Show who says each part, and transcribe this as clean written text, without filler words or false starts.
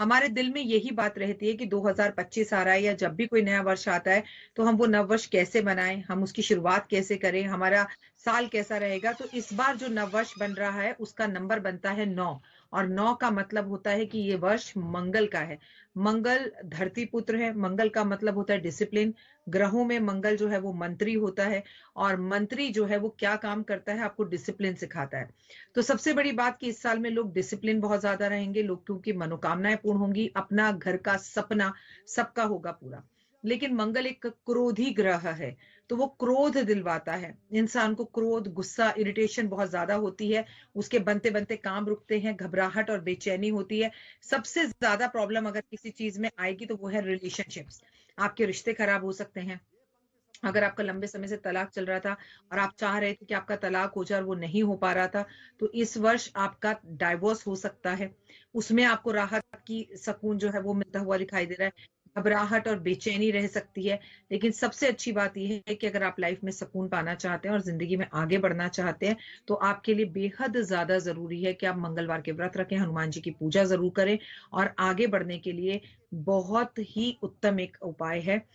Speaker 1: हमारे दिल में यही बात रहती है कि 2025 आ रहा है या जब भी कोई नया वर्ष आता है, तो हम वो नववर्ष कैसे मनाएँ, हम उसकी शुरुआत कैसे करें, हमारा साल कैसा रहेगा। तो इस बार जो नववर्ष बन रहा है, उसका नंबर बनता है 9 और 9 का मतलब होता है कि ये वर्ष मंगल का है। मंगल धरती पुत्र है, मंगल का मतलब होता है डिसिप्लिन। ग्रहों में मंगल जो है वो मंत्री होता है और मंत्री जो है वो क्या काम करता है, आपको डिसिप्लिन सिखाता है। तो सबसे बड़ी बात कि इस साल में लोग डिसिप्लिन बहुत ज्यादा रहेंगे, लोग क्योंकि मनोकामनाएं पूर्ण होंगी, अपना घर का सपना सबका होगा पूरा। लेकिन मंगल एक क्रोधी ग्रह है, तो वो क्रोध दिलवाता है इंसान को। क्रोध, गुस्सा, इरिटेशन बहुत ज्यादा होती है। उसके बनते बनते काम रुकते हैं, घबराहट और बेचैनी होती है। सबसे ज्यादा प्रॉब्लम अगर किसी चीज में आएगी तो वो है रिलेशनशिप्स। आपके रिश्ते खराब हो सकते हैं। अगर आपका लंबे समय से तलाक चल रहा था और आप चाह रहे थे कि आपका तलाक हो जाए और वो नहीं हो पा रहा था, तो इस वर्ष आपका डाइवोर्स हो सकता है। उसमें आपको राहत की सुकून जो है वो मिलता हुआ दिखाई दे रहा है। घबराहट और बेचैनी रह सकती है। लेकिन सबसे अच्छी बात यह है कि अगर आप लाइफ में सुकून पाना चाहते हैं और जिंदगी में आगे बढ़ना चाहते हैं, तो आपके लिए बेहद ज्यादा जरूरी है कि आप मंगलवार के व्रत रखें, हनुमान जी की पूजा जरूर करें। और आगे बढ़ने के लिए बहुत ही उत्तम एक उपाय है